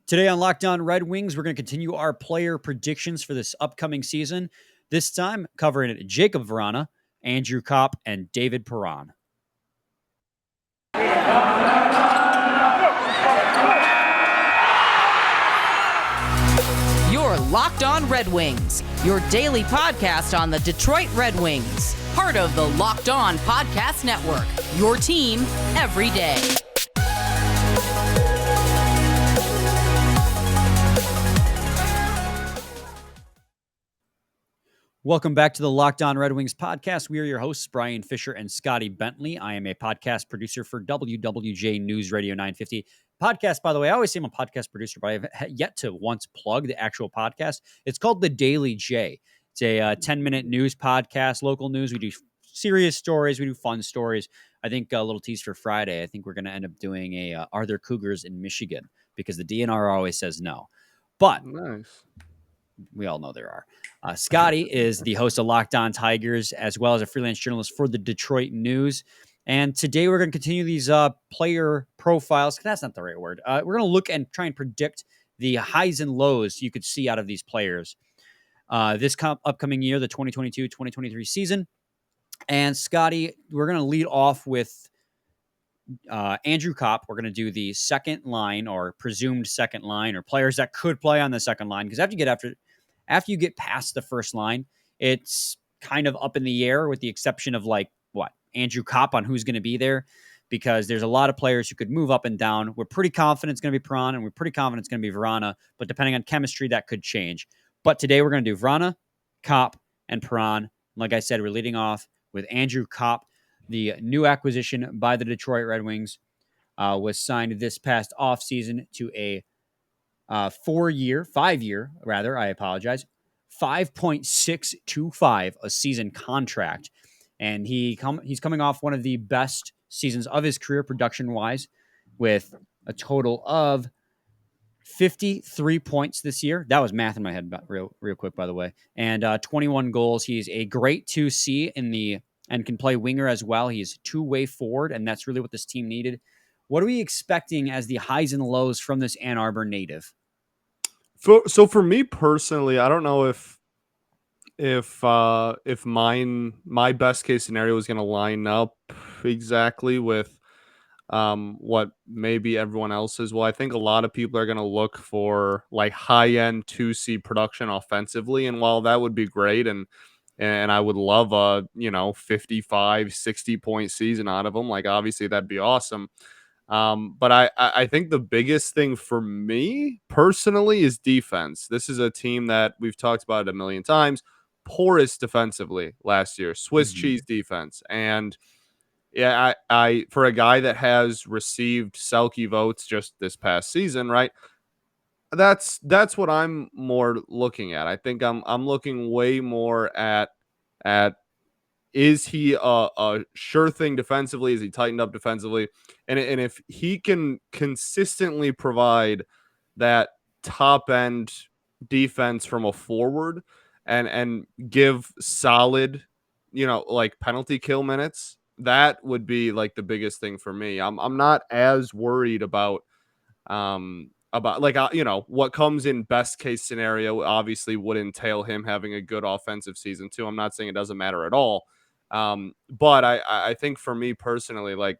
Today on Locked On Red Wings, we're going to continue our player predictions for this upcoming season. This time covering Jakub Vrana, Andrew Kopp, and David Perron. You're Locked On Red Wings, your daily podcast on the Detroit Red Wings. Part of the Locked On Podcast Network, your team every day. Welcome back to the Locked On Red Wings podcast. We are your hosts, Brian Fisher and Scotty Bentley. I am a podcast producer for WWJ News Radio 950. Podcast, by the way, I always say I'm a podcast producer, but I've yet to once plug the actual podcast. It's called The Daily J. It's a 10-minute news podcast, local news. We do serious stories. We do fun stories. I think a little tease for Friday. I think we're going to end up doing a Are There Cougars in Michigan? Because the DNR always says no. But nice. We all know there are. Scotty is the host of Locked On Tigers, as well as a freelance journalist for the Detroit News. And today we're going to continue these player profiles. That's not the right word. We're going to look and try and predict the highs and lows you could see out of these players this upcoming year, the 2022-2023 season. And Scotty, we're going to lead off with Andrew Kopp. We're going to do the second line or presumed second line or players that could play on the second line. Because after you get past the first line, it's kind of up in the air with the exception of Andrew Kopp on who's going to be there, because there's a lot of players who could move up and down. We're pretty confident it's going to be Perron, and we're pretty confident it's going to be Verana, but depending on chemistry, that could change. But today we're going to do Verana, Kopp, and Perron. Like I said, we're leading off with Andrew Kopp. The new acquisition by the Detroit Red Wings was signed this past offseason to a 5-year, $5.625 a season contract. And he's coming off one of the best seasons of his career production-wise, with a total of 53 points this year. That was math in my head real quick, by the way. And 21 goals. He's a great 2C and can play winger as well. He's two-way forward, and that's really what this team needed. What are we expecting as the highs and lows from this Ann Arbor native? So for me personally, I don't know if my best case scenario is going to line up exactly with what maybe everyone else is. Well, I think a lot of people are going to look for like high-end 2C production offensively, and while that would be great and I would love a 55, 60 point season out of them, like obviously that'd be awesome. But I think the biggest thing for me personally is defense. This is a team that we've talked about a million times. Poorest defensively last year, Swiss cheese defense. And yeah, I for a guy that has received Selke votes just this past season, right? That's what I'm more looking at. I think I'm looking way more at is he a sure thing defensively? Is he tightened up defensively? And if he can consistently provide that top end defense from a forward and give solid, like penalty kill minutes, that would be like the biggest thing for me. I'm not as worried about what comes in best case scenario obviously would entail him having a good offensive season too. I'm not saying it doesn't matter at all. But I think for me personally, like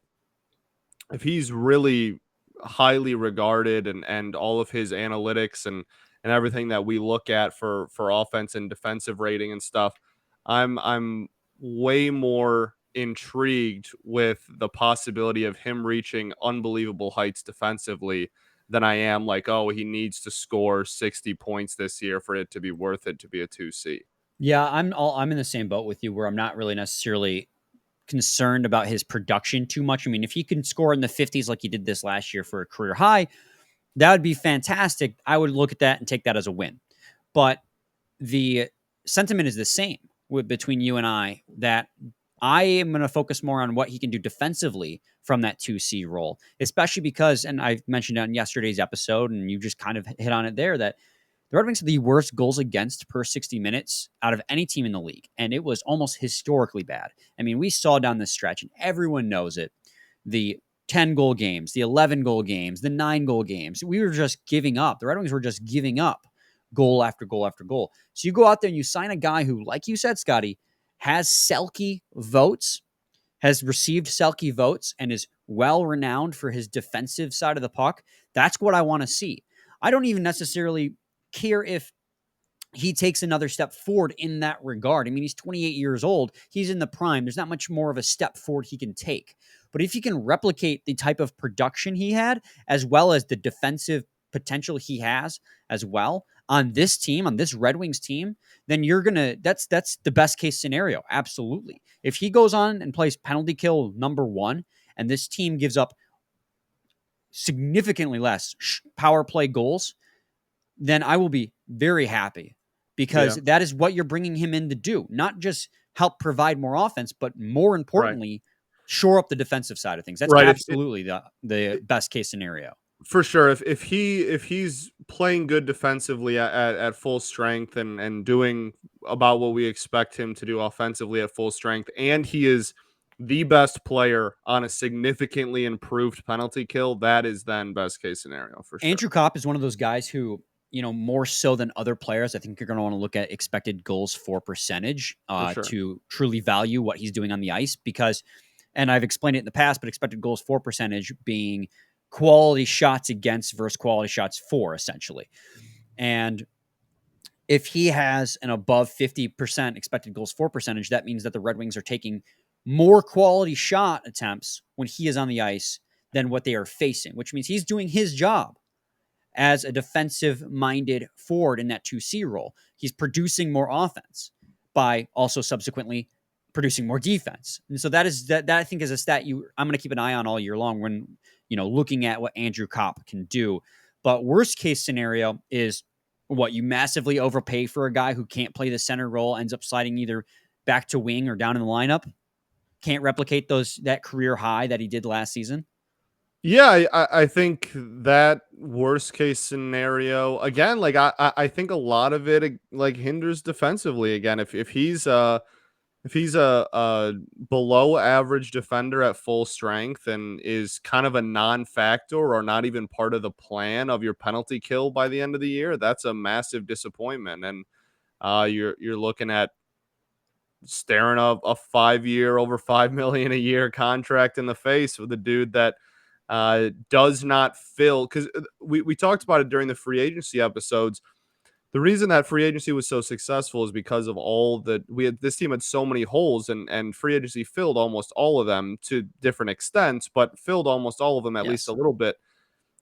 if he's really highly regarded and all of his analytics and everything that we look at for offense and defensive rating and stuff, I'm way more intrigued with the possibility of him reaching unbelievable heights defensively than I am like, oh, he needs to score 60 points this year for it to be worth it to be a 2C. Yeah, I'm in the same boat with you, where I'm not really necessarily concerned about his production too much. I mean, if he can score in the 50s like he did this last year for a career high, that would be fantastic. I would look at that and take that as a win. But the sentiment is the same between you and I, that I am going to focus more on what he can do defensively from that 2C role, especially because, and I mentioned on yesterday's episode, and you just kind of hit on it there, that the Red Wings have the worst goals against per 60 minutes out of any team in the league, and it was almost historically bad. I mean, we saw down the stretch, and everyone knows it, the 10-goal games, the 11-goal games, the 9-goal games. We were just giving up. The Red Wings were just giving up goal after goal after goal. So you go out there and you sign a guy who, like you said, Scotty, has Selke votes, has received Selke votes, and is well renowned for his defensive side of the puck. That's what I want to see. I don't even necessarily care if he takes another step forward in that regard. I mean, he's 28 years old. He's in the prime. There's not much more of a step forward he can take. But if he can replicate the type of production he had, as well as the defensive potential he has as well on this team, on this Red Wings team, then that's the best case scenario. Absolutely. If he goes on and plays penalty kill number 1, and this team gives up significantly less power play goals, then I will be very happy, because that is what you're bringing him in to do. Not just help provide more offense, but more importantly, shore up the defensive side of things. That's absolutely the best case scenario. For sure. If he's playing good defensively at full strength and doing about what we expect him to do offensively at full strength, and he is the best player on a significantly improved penalty kill, that is then best case scenario for sure. Andrew Kopp is one of those guys who, more so than other players, I think you're going to want to look at expected goals for percentage to truly value what he's doing on the ice, because, and I've explained it in the past, but expected goals for percentage being quality shots against versus quality shots for, essentially. And if he has an above 50% expected goals for percentage, that means that the Red Wings are taking more quality shot attempts when he is on the ice than what they are facing, which means he's doing his job as a defensive-minded forward in that 2C role. He's producing more offense by also subsequently producing more defense. And so that I think is a stat I'm going to keep an eye on all year long when, looking at what Andrew Kopp can do. But worst case scenario is what you massively overpay for a guy who can't play the center role, ends up sliding either back to wing or down in the lineup, can't replicate that career high that he did last season. Yeah, I think that worst case scenario again, like I think a lot of it like hinders defensively again. If he's a below average defender at full strength and is kind of a non-factor or not even part of the plan of your penalty kill by the end of the year, that's a massive disappointment. And you're looking at staring a 5-year over $5 million a year contract in the face with a dude that does not fill, because we talked about it during the free agency episodes. The reason that free agency was so successful is because of this team had so many holes, and free agency filled almost all of them to different extents, but filled almost all of them at least a little bit.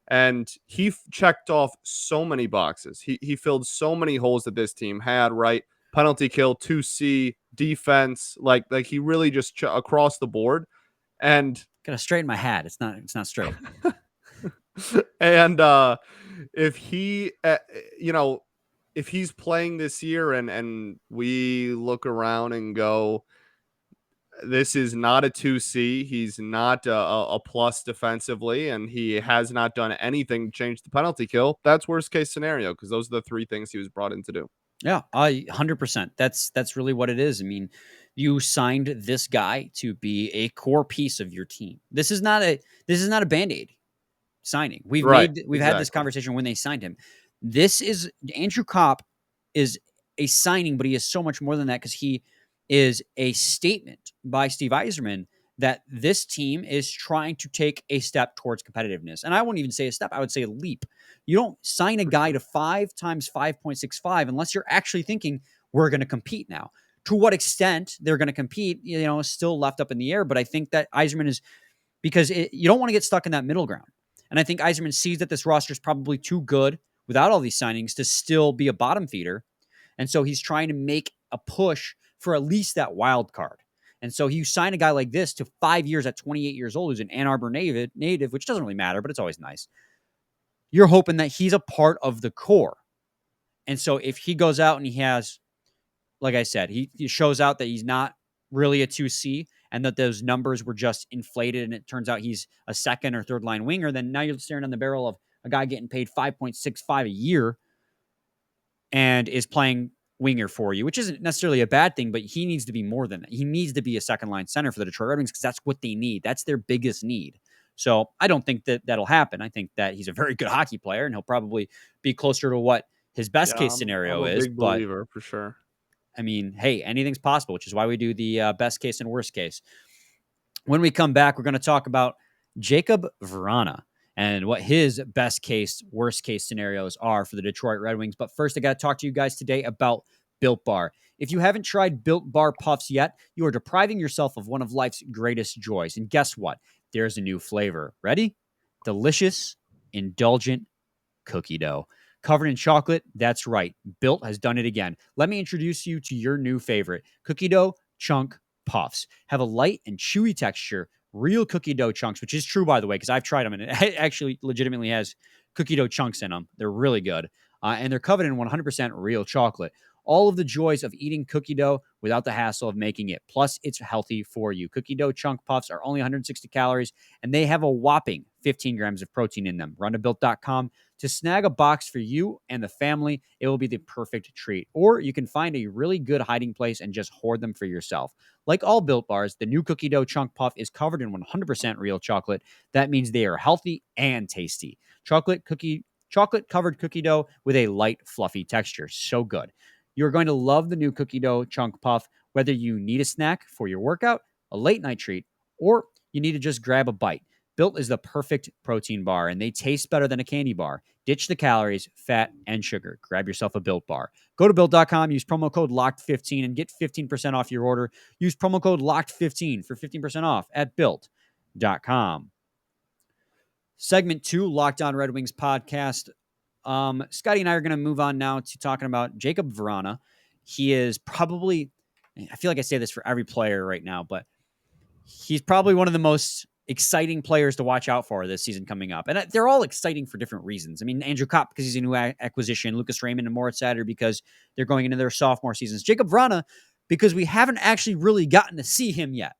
And he checked off so many boxes. He filled so many holes that this team had, right? Penalty kill, 2C, defense, like he really just across the board. And gotta straighten my hat. It's not straight. And if he, if he's playing this year and we look around and go, this is not a 2C, he's not a plus defensively, and he has not done anything to change the penalty kill, that's worst case scenario, because those are the 3 things he was brought in to do. Yeah, 100%. That's really what it is. I mean, you signed this guy to be a core piece of your team. This is not a Band-Aid signing. We've had this conversation when they signed him. Andrew Kopp is a signing, but he is so much more than that, because he is a statement by Steve Yzerman that this team is trying to take a step towards competitiveness. And I wouldn't even say a step, I would say a leap. You don't sign a guy to 5 times 5.65 unless you're actually thinking we're going to compete now. To what extent they're going to compete, is still left up in the air. But I think that Yzerman is, because you don't want to get stuck in that middle ground. And I think Yzerman sees that this roster is probably too good without all these signings to still be a bottom feeder. And so he's trying to make a push for at least that wild card. And so you sign a guy like this to 5 years at 28 years old, who's an Ann Arbor native, which doesn't really matter, but it's always nice. You're hoping that he's a part of the core. And so if he goes out and he has, like I said, he shows out that he's not really a 2C and that those numbers were just inflated and it turns out he's a second or third line winger, then now you're staring on the barrel of a guy getting paid $5.65 a year and is playing winger for you, which isn't necessarily a bad thing, but he needs to be more than that. He needs to be a second line center for the Detroit Red Wings because that's what they need. That's their biggest need. So I don't think that that'll happen. I think that he's a very good hockey player, and he'll probably be closer to what his best case I'm scenario a is. big But believer for sure. I mean, hey, anything's possible, which is why we do the best case and worst case. When we come back, we're going to talk about Jakub Vrana and what his best case, worst case scenarios are for the Detroit Red Wings. But first, I got to talk to you guys today about Built Bar. If you haven't tried Built Bar Puffs yet, you are depriving yourself of one of life's greatest joys. And guess what? There's a new flavor. Ready? Delicious, indulgent cookie dough. Covered in chocolate? That's right. Built has done it again. Let me introduce you to your new favorite, cookie dough chunk puffs. Have a light and chewy texture, real cookie dough chunks, which is true, by the way, because I've tried them and it actually legitimately has cookie dough chunks in them. They're really good. And they're covered in 100% real chocolate. All of the joys of eating cookie dough without the hassle of making it. Plus, it's healthy for you. Cookie dough chunk puffs are only 160 calories, and they have a whopping 15 grams of protein in them. Run to built.com to snag a box for you and the family. It will be the perfect treat. Or you can find a really good hiding place and just hoard them for yourself. Like all Built Bars, the new cookie dough chunk puff is covered in 100% real chocolate. That means they are healthy and tasty. Chocolate covered cookie dough with a light, fluffy texture. So good. You're going to love the new cookie dough chunk puff, whether you need a snack for your workout, a late night treat, or you need to just grab a bite. Built is the perfect protein bar, and they taste better than a candy bar. Ditch the calories, fat, and sugar. Grab yourself a Built bar. Go to Built.com, use promo code LOCKED15, and get 15% off your order. Use promo code LOCKED15 for 15% off at Built.com. Segment 2, Locked On Red Wings podcast. Scotty and I are going to move on now to talking about Jakub Vrana. He is probably, I feel like I say this for every player right now, but he's probably one of the most exciting players to watch out for this season coming up. And they're all exciting for different reasons. I mean, Andrew Kopp, because he's a new acquisition, Lucas Raymond and Moritz Seider, because they're going into their sophomore seasons. Jakub Vrana, because we haven't actually really gotten to see him yet.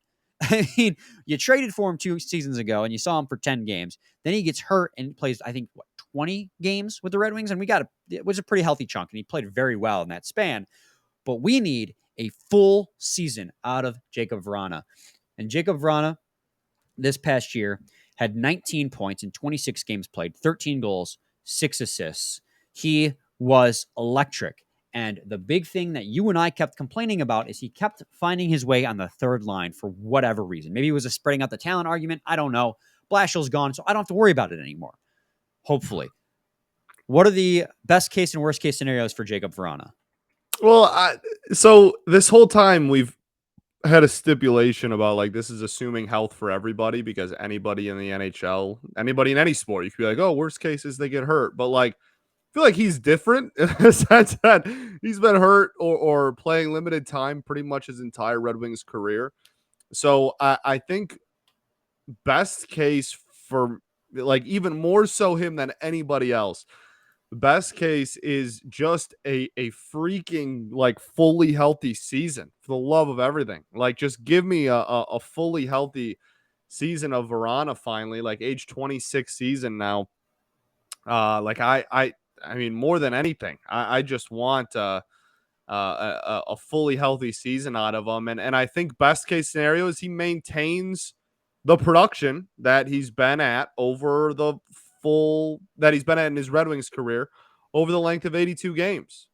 I mean, you traded for him 2 seasons ago and you saw him for 10 games. Then he gets hurt and plays, I think, 20 games with the Red Wings. And it was a pretty healthy chunk and he played very well in that span. But we need a full season out of Jakub Vrana. And Jakub Vrana, this past year, had 19 points in 26 games played, 13 goals, 6 assists. He was electric. And the big thing that you and I kept complaining about is he kept finding his way on the third line for whatever reason. Maybe it was a spreading out the talent argument. I don't know. Blashill's gone, so I don't have to worry about it anymore. Hopefully. What are the best case and worst case scenarios for Jakub Vrana? Well, so this whole time we've had a stipulation about like this is assuming health for everybody because anybody in the NHL, anybody in any sport, you could be like, oh, worst case is they get hurt. But like, I feel like he's different in the sense that he's been hurt or playing limited time pretty much his entire Red Wings career. So I think best case for like even more so him than anybody else. The best case is just a freaking like fully healthy season for the love of everything. Like just give me a fully healthy season of Verona finally, like age 26 season now. Like I mean more than anything, I just want a fully healthy season out of him. And I think best case scenario is he maintains the production that he's been at over the that he's been at in his Red Wings career over the length of 82 games.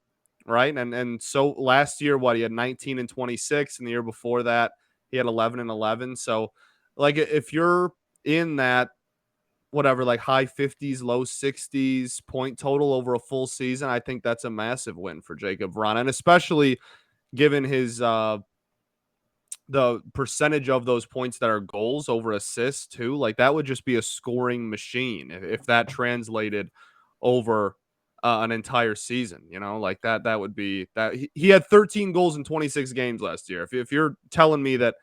Right. And so last year, he had 19 and 26, and the year before that, he had 11 and 11. So like if you're in that, whatever, like high 50s, low 60s point total over a full season, I think that's a massive win for Jakub Vrana, and especially given his the percentage of those points that are goals over assists too. Like that would just be a scoring machine if that translated over an entire season. You know, like that would be that he had 13 goals in 26 games last year. If you're telling me that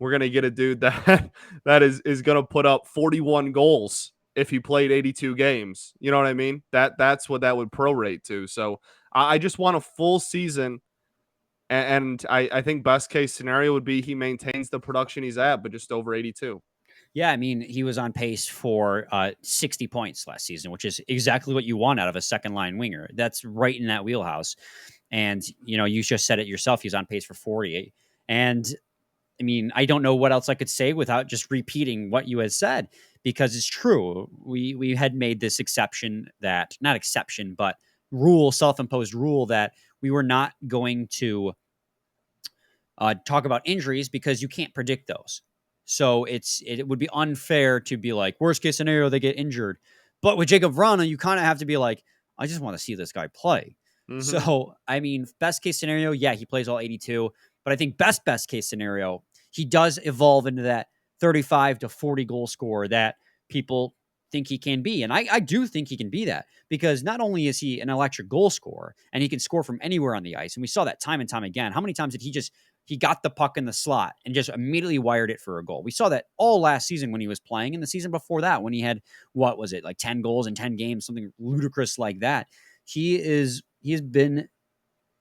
we're gonna get a dude that is gonna put up 41 goals if he played 82 games. You know what I mean? That's what that would prorate to. So I just want a full season, and I think best case scenario would be he maintains the production he's at, but just over 82. Yeah, I mean, he was on pace for 60 points last season, which is exactly what you want out of a second line winger. That's right in that wheelhouse. And, you know, you just said it yourself. He's on pace for 40. And I mean, I don't know what else I could say without just repeating what you had said, because it's true. We had made this not exception, but rule, self-imposed rule that we were not going to talk about injuries because you can't predict those. So it would be unfair to be like, worst case scenario, they get injured. But with Jakub Vrana, you kind of have to be like, I just want to see this guy play. So, I mean, best case scenario, yeah, he plays all 82. But I think best case scenario, he does evolve into that 35 to 40 goal scorer that people think he can be. And I do think he can be that, because not only is he an electric goal scorer and he can score from anywhere on the ice, and we saw that time and time again. How many times did he got the puck in the slot and just immediately wired it for a goal? We saw that all last season when he was playing, and the season before that when he had, what was it, like 10 goals in 10 games, something ludicrous like that. He has been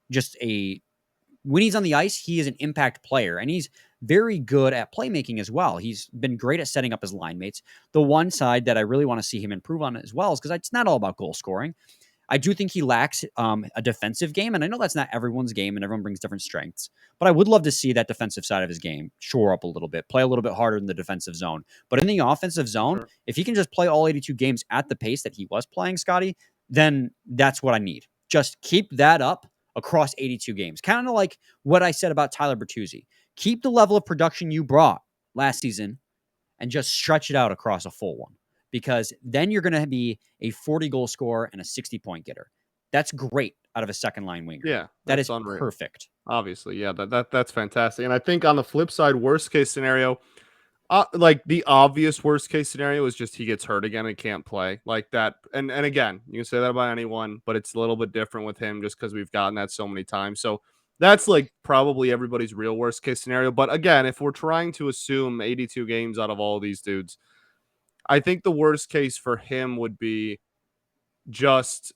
just when he's on the ice, he is an impact player, and he's very good at playmaking as well. He's been great at setting up his line mates. The one side that I really want to see him improve on as well is because it's not all about goal scoring. I do think he lacks a defensive game, and I know that's not everyone's game, and everyone brings different strengths, but I would love to see that defensive side of his game shore up a little bit, play a little bit harder in the defensive zone. But in the offensive zone, Sure. if he can just play all 82 games at the pace that he was playing, Scotty, then that's what I need. Just keep that up across 82 games. Kind of like what I said about Tyler Bertuzzi. Keep the level of production you brought last season and just stretch it out across a full one, because then you're going to be a 40 goal scorer and a 60-point getter. That's great out of a second line winger. Yeah, That is unreal. perfect. Obviously, yeah, that's fantastic. And I think on the flip side, worst case scenario, like the obvious worst case scenario is just he gets hurt again and can't play like that. And again, you can say that about anyone, but it's a little bit different with him just because we've gotten that so many times. So that's like probably everybody's real worst case scenario. But again, if we're trying to assume 82 games out of all these dudes, I think the worst case for him would be just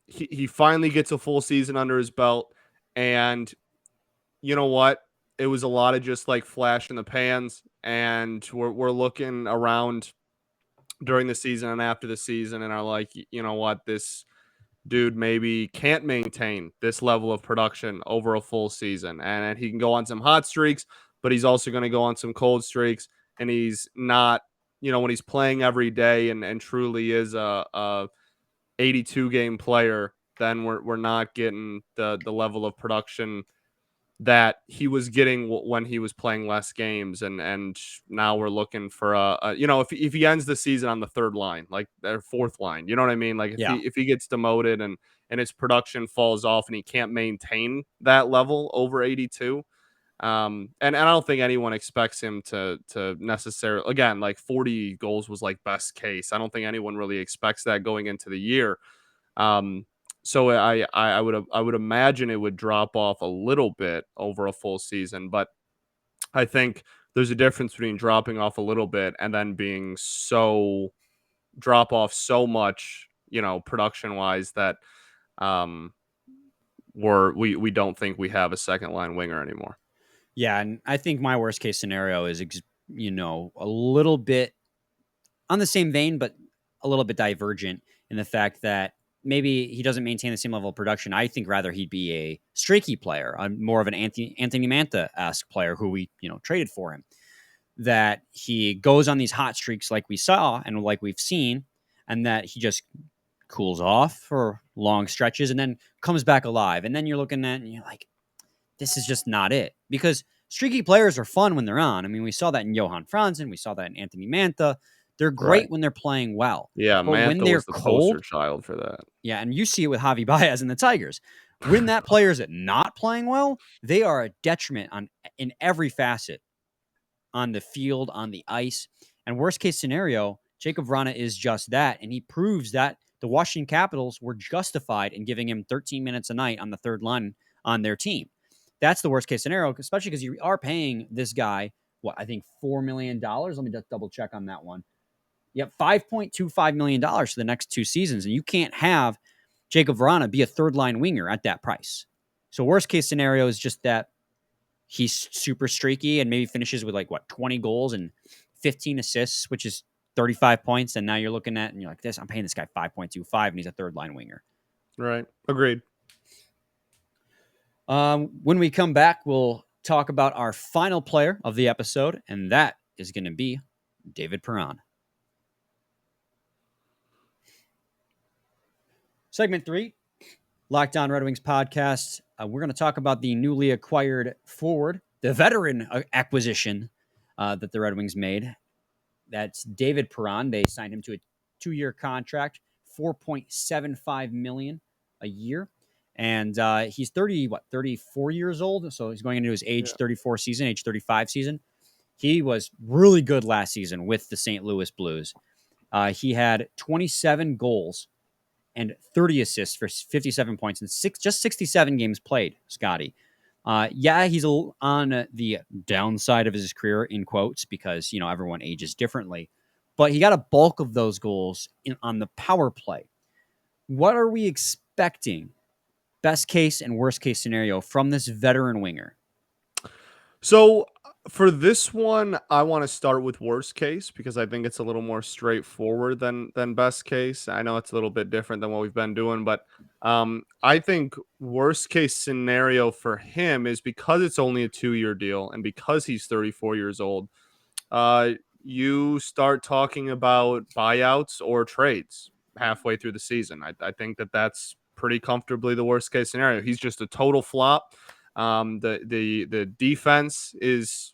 he finally gets a full season under his belt, and you know what? It was a lot of just like flash in the pans, and we're looking around during the season and after the season and are like, you know what, this dude maybe can't maintain this level of production over a full season, and he can go on some hot streaks, but he's also going to go on some cold streaks, and he's not, when he's playing every day and truly is a 82 game player, then we're not getting the level of production that he was getting when he was playing less games, and now we're looking for if he ends the season on the third line, like their fourth line, you know what I mean? Like if he gets demoted and his production falls off and he can't maintain that level over 82, and I don't think anyone expects him to necessarily, again, like 40 goals was like best case. I don't think anyone really expects that going into the year. So I would imagine it would drop off a little bit over a full season, but I think there's a difference between dropping off a little bit and then being drop off so much, production wise, that we don't think we have a second line winger anymore. Yeah, and I think my worst case scenario is a little bit on the same vein, but a little bit divergent in the fact that maybe he doesn't maintain the same level of production. I think rather he'd be a streaky player, more of an Anthony Mantha-esque player who we, traded for him. That he goes on these hot streaks like we saw and like we've seen, and that he just cools off for long stretches and then comes back alive. And then you're looking at and you're like, this is just not it. Because streaky players are fun when they're on. I mean, we saw that in Johan Franzen. We saw that in Anthony Mantha. They're great when they're playing well. Yeah, but when Mantha they're was the cold, poster child for that. Yeah, and you see it with Javi Baez and the Tigers. When that player is not playing well, they are a detriment in every facet, on the field, on the ice. And worst case scenario, Jakub Vrana is just that. And he proves that the Washington Capitals were justified in giving him 13 minutes a night on the third line on their team. That's the worst case scenario, especially because you are paying this guy, I think $4 million. Let me just double check on that one. Yep, $5.25 million for the next 2 seasons. And you can't have Jakub Vrana be a third line winger at that price. So worst case scenario is just that he's super streaky and maybe finishes with 20 goals and 15 assists, which is 35 points. And now you're looking at, and you're like, I'm paying this guy 5.25 and he's a third line winger. Right. Agreed. When we come back, we'll talk about our final player of the episode, and that is going to be David Perron. Segment 3, Locked On Red Wings podcast. We're going to talk about the newly acquired forward, the veteran acquisition that the Red Wings made. That's David Perron. They signed him to a 2-year contract, $4.75 million a year. And he's 34 years old. So he's going into his age 34 season, age 35 season. He was really good last season with the St. Louis Blues. He had 27 goals and 30 assists for 57 points in just 67 games played, Scotty. He's on the downside of his career, in quotes, because, everyone ages differently. But he got a bulk of those goals on the power play. What are we expecting, best case and worst case scenario, from this veteran winger? So for this one, I want to start with worst case because I think it's a little more straightforward than best case. I know it's a little bit different than what we've been doing, but I think worst case scenario for him is because it's only a 2-year deal and because he's 34 years old, you start talking about buyouts or trades halfway through the season. I think that's pretty comfortably the worst case scenario. He's just a total flop. The defense is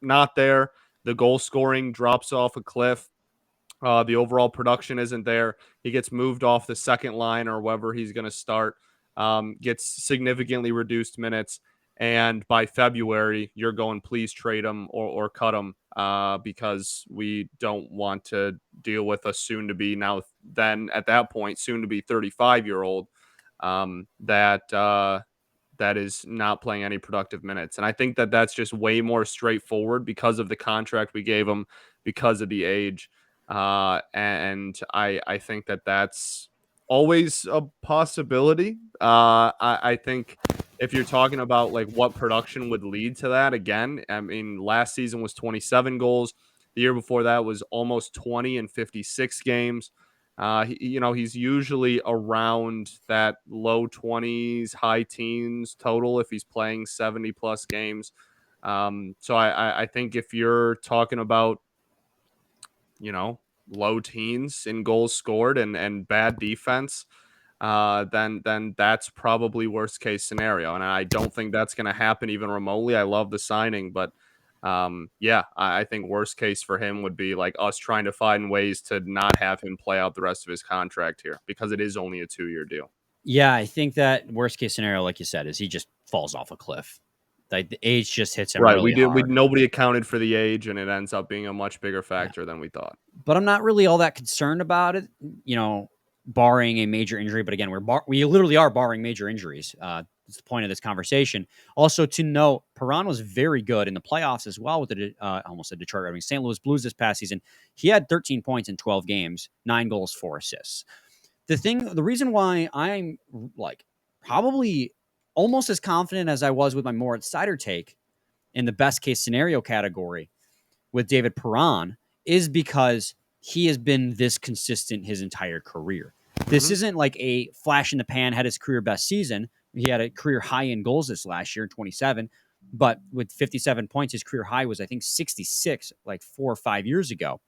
not there. The goal scoring drops off a cliff. The overall production isn't there. He gets moved off the second line or wherever he's going to start, gets significantly reduced minutes. And by February, you're going, please trade him or cut him because we don't want to deal with a soon to be at that point, soon to be 35-year-old that is not playing any productive minutes. And I think that's just way more straightforward because of the contract we gave him, because of the age. And I think that's always a possibility. I think if you're talking about like what production would lead to that, again, I mean, last season was 27 goals. The year before that was almost 20 in 56 games. He's usually around that low 20s, high teens total if he's playing 70 plus games. So I think if you're talking about, low teens in goals scored and bad defense, then that's probably worst case scenario. And I don't think that's going to happen even remotely. I love the signing, but I think worst case for him would be like us trying to find ways to not have him play out the rest of his contract here because it is only a 2-year deal. Yeah, I think that worst case scenario, like you said, is he just falls off a cliff. Like the age just hits him really hard. Nobody accounted for the age, and it ends up being a much bigger factor than we thought. But I'm not really all that concerned about it, barring a major injury. But again, we literally are barring major injuries. That's the point of this conversation. Also to note, Perron was very good in the playoffs as well with the almost a Detroit Red Wings, St. Louis Blues this past season. He had 13 points in 12 games, 9 goals, 4 assists. The reason why I'm like probably almost as confident as I was with my more insider take in the best case scenario category with David Perron is because he has been this consistent his entire career. This isn't like a flash in the pan, had his career best season. He had a career high in goals this last year, 27, but with 57 points, his career high was, I think, 66, like 4 or 5 years ago.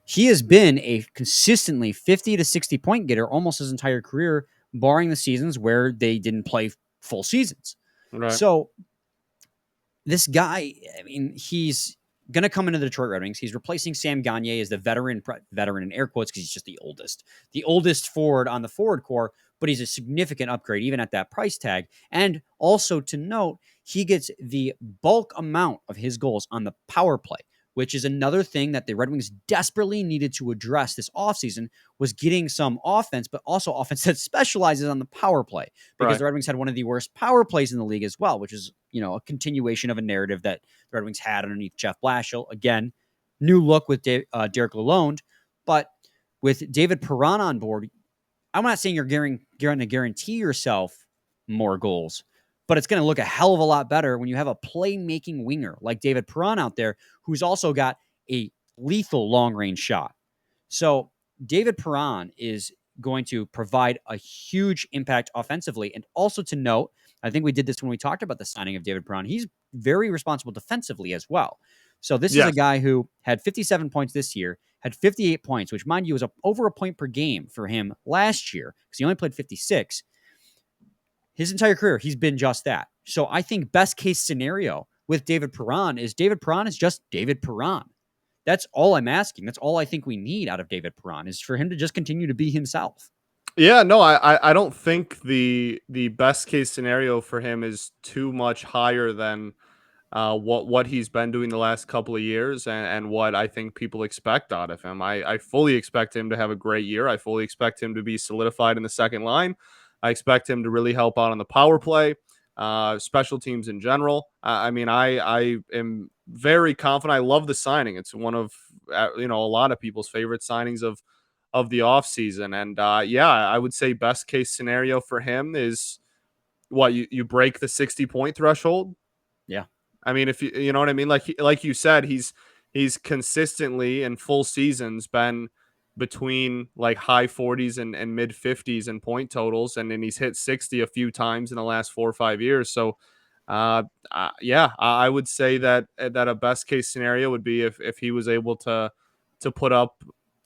He has been a consistently 50 to 60 point getter almost his entire career, barring the seasons where they didn't play full seasons. Right. So this guy, I mean, he's going to come into the Detroit Red Wings. He's replacing Sam Gagner as the veteran in air quotes because he's just the oldest forward on the forward core, but he's a significant upgrade even at that price tag. And also to note, he gets the bulk amount of his goals on the power play, which is another thing that the Red Wings desperately needed to address this offseason, was getting some offense, but also offense that specializes on the power play, because the Red Wings had one of the worst power plays in the league as well, which is, a continuation of a narrative that the Red Wings had underneath Jeff Blashill. Again, new look with Derek Lalonde, but with David Perron on board, I'm not saying you're going to guarantee yourself more goals, but it's going to look a hell of a lot better when you have a playmaking winger like David Perron out there, who's also got a lethal long-range shot. So David Perron is going to provide a huge impact offensively. And also to note, I think we did this when we talked about the signing of David Perron, he's very responsible defensively as well. So this is a guy who had 57 points this year. had 58 points, which, mind you, was over a point per game for him last year because he only played 56. His entire career, he's been just that. So I think best case scenario with David Perron is just David Perron. That's all I'm asking. That's all I think we need out of David Perron is for him to just continue to be himself. Yeah, no, I don't think the best case scenario for him is too much higher than what he's been doing the last couple of years and what I think people expect out of him. I fully expect him to have a great year. I fully expect him to be solidified in the second line. I expect him to really help out on the power play, special teams in general. I mean, I am very confident. I love the signing. It's one of a lot of people's favorite signings of the offseason. And yeah, I would say best case scenario for him is what you break the 60-point threshold. Yeah. I mean, if you know what I mean, like you said, he's consistently in full seasons been between like high 40s and mid 50s in point totals, and then he's hit 60 a few times in the last 4 or 5 years. So, yeah, I would say that a best case scenario would be if he was able to put up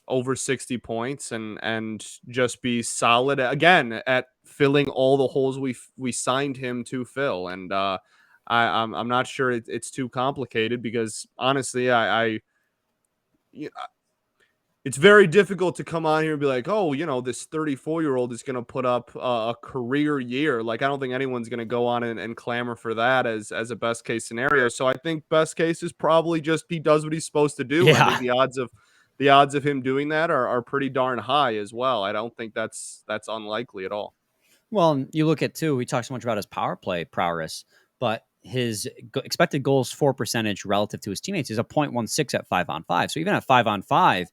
over 60 points and just be solid again at filling all the holes we signed him to fill. And I'm not sure it's too complicated because honestly, it's very difficult to come on here and be like, oh, this 34-year-old is going to put up a career year. Like, I don't think anyone's going to go on and clamor for that as a best case scenario. So I think best case is probably just he does what he's supposed to do. Yeah. I think the odds of him doing that are pretty darn high as well. I don't think that's unlikely at all. Well, you look at too, we talk so much about his power play prowess, but his expected goals for percentage relative to his teammates is a 0.16 at 5-on-5. So even at 5-on-5,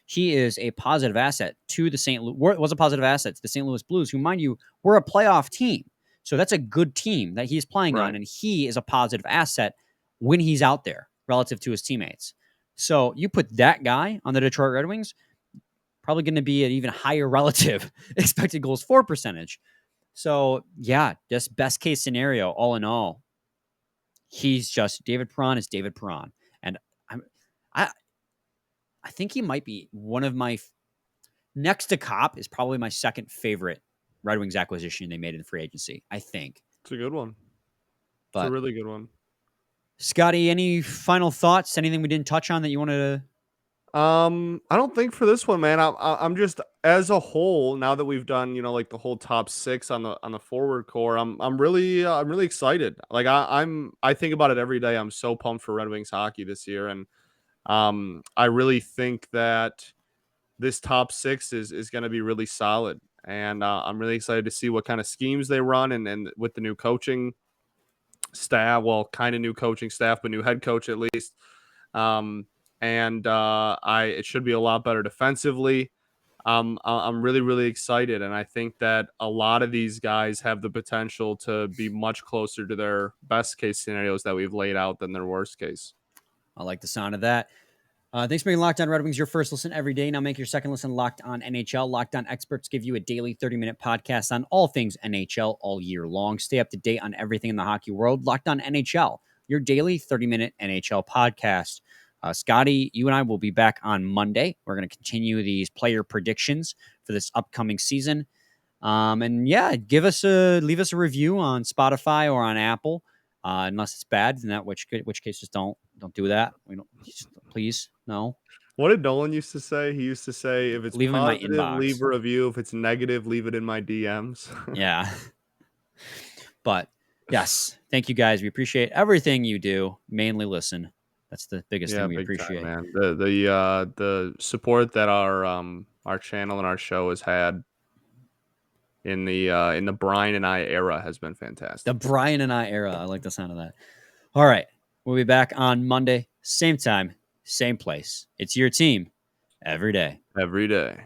he is a positive asset to the was a positive asset to the St. Louis Blues, who, mind you, were a playoff team. So that's a good team that he's playing on, and he is a positive asset when he's out there relative to his teammates. So you put that guy on the Detroit Red Wings, probably going to be an even higher relative expected goals for percentage. So yeah, just best case scenario, all in all, he's just David Perron is David Perron, and I think he might be one of my next to Kopp is probably my second favorite Red Wings acquisition they made in free agency. I think it's a good one. But it's a really good one. Scotty, any final thoughts? Anything we didn't touch on that you wanted to? I don't think for this one, man. I'm just as a whole now that we've done like the whole top 6 on the forward core. I'm really excited. Like I think about it every day. I'm so pumped for Red Wings hockey this year, and I really think that this top 6 is going to be really solid, and I'm really excited to see what kind of schemes they run, and with the new coaching staff, well, kind of new coaching staff, but new head coach at least. And it should be a lot better defensively. I'm really, really excited, and I think that a lot of these guys have the potential to be much closer to their best case scenarios that we've laid out than their worst case. I like the sound of that. Thanks for being Locked On Red Wings, your first listen every day. Now make your second listen Locked On NHL. Locked On experts give you a daily 30-minute podcast on all things NHL all year long. Stay up to date on everything in the hockey world. Locked On NHL, your daily 30-minute NHL podcast. Scotty, you and I will be back on Monday. We're going to continue these player predictions for this upcoming season. And yeah, leave us a review on Spotify or on Apple. Unless it's bad, in that which case just don't do that. We don't, please, no. What did Nolan used to say? He used to say, if it's leave positive, in my inbox. Leave a review. If it's negative, leave it in my DMs. Yeah. But yes, thank you guys. We appreciate everything you do. Mainly listen. That's the biggest thing we appreciate, time, man. The support that our channel and our show has had in the Brian and I era has been fantastic. The Brian and I era. I like the sound of that. All right. We'll be back on Monday, same time, same place. It's your team every day. Every day.